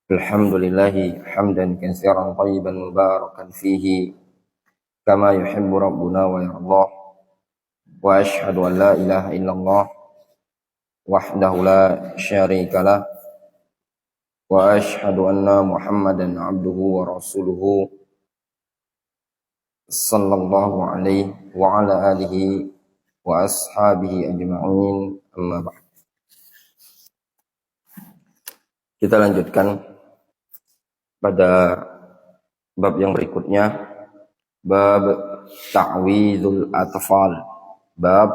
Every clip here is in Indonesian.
Alhamdulillahi hamdan katsiran thayyiban mubarakan fihi kama yuhibbu rabbuna wa yardah wa ashhadu an la ilaha illallah wahdahu la syarika lah wa ashhadu anna Muhammadan abduhu wa rasuluhu sallallahu alaihi wa ala alihi wa ashabihi ajma'in amma ba'd. Kita lanjutkan pada bab yang berikutnya, bab ta'widul atfal, bab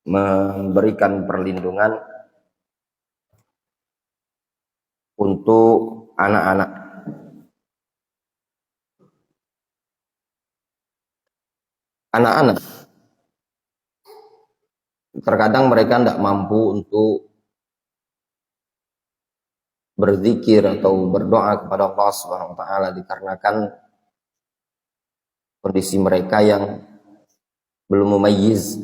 memberikan perlindungan untuk anak-anak. Anak-anak terkadang mereka tidak mampu untuk berzikir atau berdoa kepada Allah Subhanahu wa taala dikarenakan kondisi mereka yang belum mumayyiz.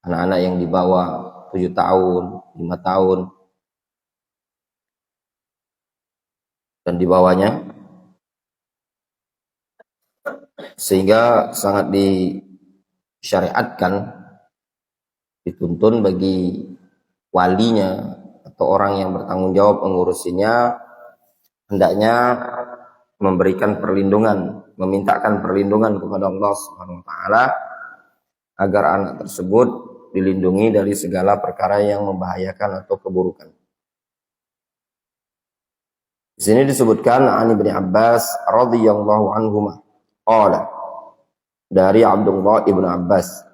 Anak-anak yang di bawah 7 tahun, 5 tahun dan di bawahnya, sehingga sangat disyariatkan, dituntun bagi walinya atau orang yang bertanggung jawab mengurusinya hendaknya memberikan perlindungan, memintakan perlindungan kepada Allah Subhanahu wa taala agar anak tersebut dilindungi dari segala perkara yang membahayakan atau keburukan. Di sini disebutkan an Ibnu Abbas radhiyallahu anhuma qala, dari Abdullah ibnu Abbas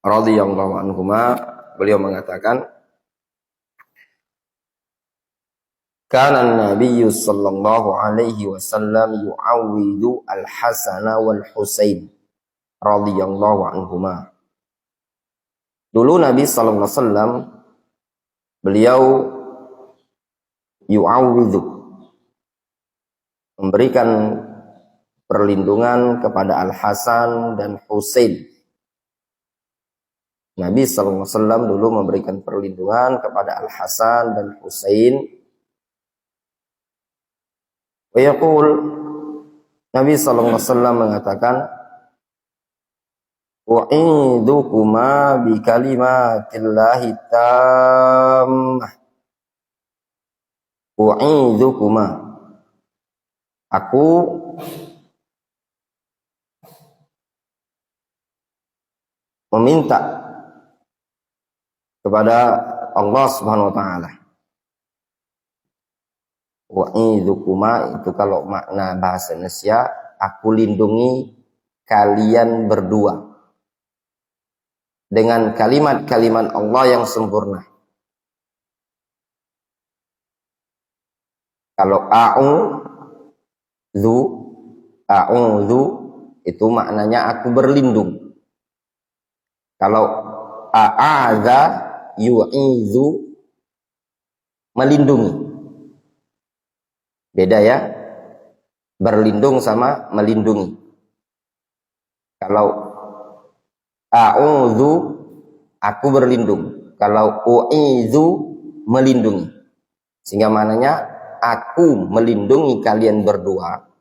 radhiyallahu anhuma, beliau mengatakan, kana an-nabiy sallallahu alaihi wasallam yu'awwidu al-Hasan wal Husain radhiyallahu anhuma. Dulu Nabi sallallahu alaihi wasallam beliau yu'awwidu, memberikan perlindungan kepada Al-Hasan dan Husain. Nabi sallallahu alaihi wasallam dulu memberikan perlindungan kepada Al-Hasan dan Husain. Wa yaqul, Nabi sallallahu alaihi wasallam mengatakan, u'idukuma bi kalimatillahi tammah. U'idukuma, aku meminta kepada Allah Subhanahu wa taala. Wa'idukuma itu kalau makna bahasa Indonesia, aku lindungi kalian berdua dengan kalimat-kalimat Allah yang sempurna. Kalau a'udzu itu maknanya aku berlindung. Kalau a'adza yu'izu, melindungi. Beda ya, berlindung sama melindungi. Kalau a'udzu, aku berlindung. Kalau u'izu, melindungi. Sehingga maknanya aku melindungi kalian berdua,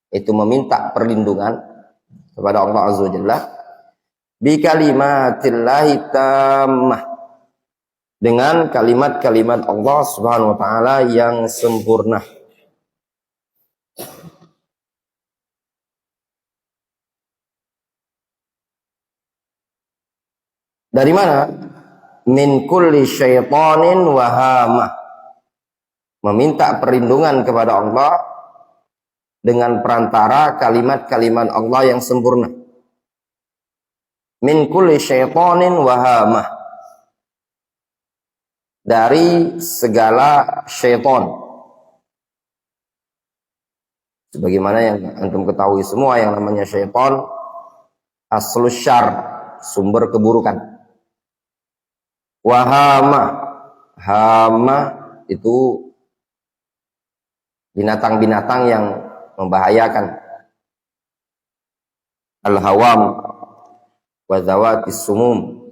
itu meminta perlindungan kepada Allah Azza wa Jalla bi kalimatillahi tammah, dengan kalimat-kalimat Allah Subhanahu wa taala yang sempurna. Dari mana? Min kulli syaitanin wahamah, meminta perlindungan kepada Allah dengan perantara kalimat-kalimat Allah yang sempurna. Min kulli syaitanin wahamah, dari segala syaitan. Sebagaimana yang antum ketahui semua, yang namanya syaitan aslus syarr, sumber keburukan. Wahamah, hama itu binatang-binatang yang membahayakan. Al-hawam wa zawatis sumum,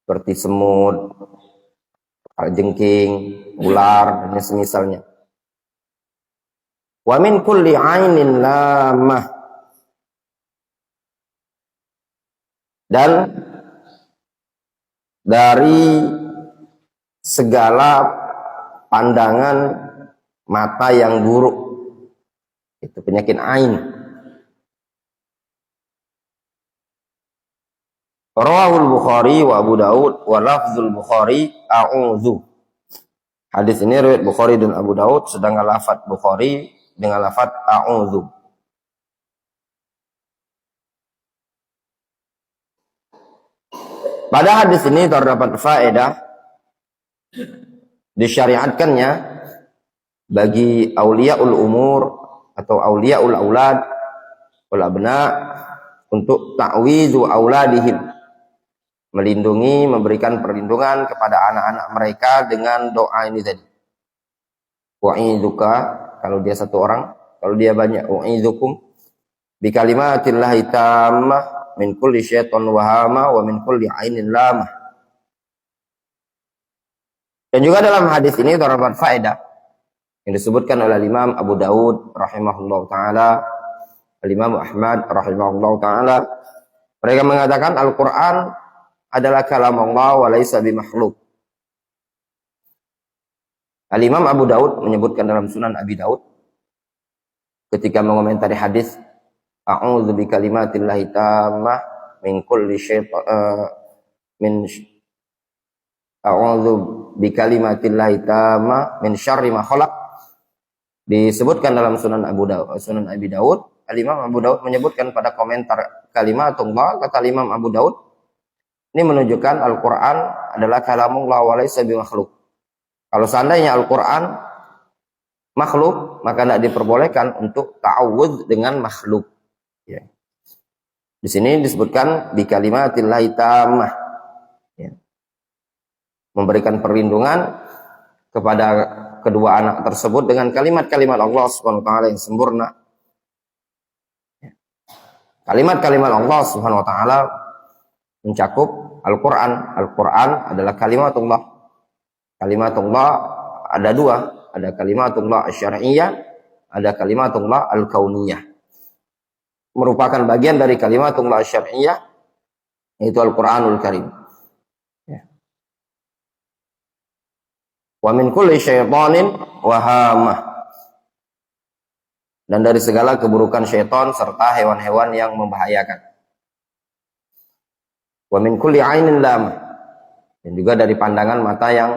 seperti semut, jengking, ular, dan semisalnya. Wa min kulli ainin lamah, dan dari segala pandangan mata yang buruk, itu penyakit ain. Rawahul Bukhari wa Abu Daud wa lafzul Bukhari a'udzu. Hadis ini riwayat Bukhari dan Abu Daud, sedangkan lafaz Bukhari dengan lafaz a'udzu. Pada hadis ini terdapat faedah disyariatkannya bagi auliaul umur atau auliaul aulad wal abna untuk ta'wizu auladihim, melindungi, memberikan perlindungan kepada anak-anak mereka dengan doa ini tadi. Wa'izuka, kalau dia satu orang, kalau dia banyak, wa'izukum bi kalimatillahi tammah min kulli syaitan wahama wa min kulli ainin lamah. Dan juga dalam hadis ini terdapat faedah yang disebutkan oleh Imam Abu Daud rahimahullah ta'ala, Imam Ahmad rahimahullah ta'ala. Mereka mengatakan Al-Quran adalah kalam Allah wa laisa bimakhluk. Al-Imam Abu Daud menyebutkan dalam Sunan Abi Daud ketika mengomentari hadis a'udzu bi kalimatillahi tammah min kulli syaitan a'udzu bi kalimatillahi tammah min syarri ma khalaq, disebutkan dalam Sunan Abi Daud. Al-Imam Abu Daud menyebutkan pada komentar kalimatullah, kata Imam Abu Daud, ini menunjukkan Al-Quran adalah kalamullah wa laisa bimakhluk. Kalau seandainya Al-Quran makhluk, maka tidak diperbolehkan untuk ta'awudz dengan makhluk. Ya. Di sini disebutkan bi kalimatillahi tammah, ya. Memberikan perlindungan kepada kedua anak tersebut dengan kalimat-kalimat Allah Subhanahu wa taala yang sempurna. Ya. Kalimat-kalimat Allah Subhanahu wa taala mencakup Al-Quran. Al-Quran adalah kalimatullah. Kalimatullah ada dua, ada kalimatullah asy-syar'iyyah, ada kalimatullah al-kauniyah. Merupakan bagian dari kalimatullah asy-syar'iyyah, yaitu Al-Qur'anul Karim. Ya. Wa min kulli syaitanin wahamah, dan dari segala keburukan syaitan serta hewan-hewan yang membahayakan. Wa min kulli ainin lamah, dan juga dari pandangan mata yang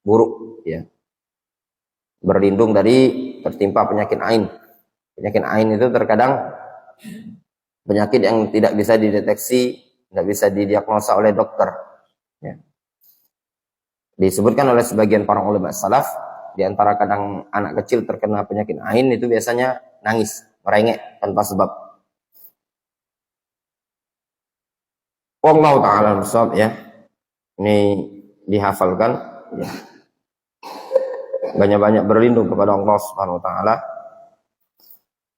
buruk, ya. Berlindung dari tertimpa penyakit ain. Penyakit ain itu terkadang penyakit yang tidak bisa dideteksi, tidak bisa didiagnosa oleh dokter. Ya. Disebutkan oleh sebagian para ulama salaf, di antara kadang anak kecil terkena penyakit ain itu biasanya nangis, merengek tanpa sebab. Wallahu ta'ala bishawab, ya. Ini dihafalkan, ya. Banyak-banyak berlindung kepada Allah Subhanahu wa taala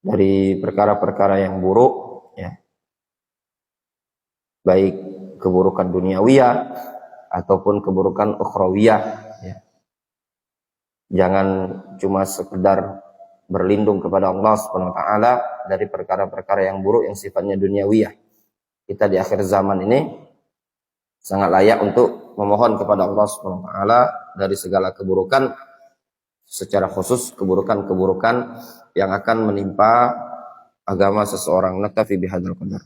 dari perkara-perkara yang buruk, ya. Baik keburukan duniawiyah ataupun keburukan ukhrawiyah, ya. Jangan cuma sekedar berlindung kepada Allah Subhanahu wa taala dari perkara-perkara yang buruk yang sifatnya duniawiyah. Kita di akhir zaman ini sangat layak untuk memohon kepada Allah Subhanahu wa taala dari segala keburukan, secara khusus keburukan-keburukan yang akan menimpa agama seseorang. Naktafi bihadzal qadar.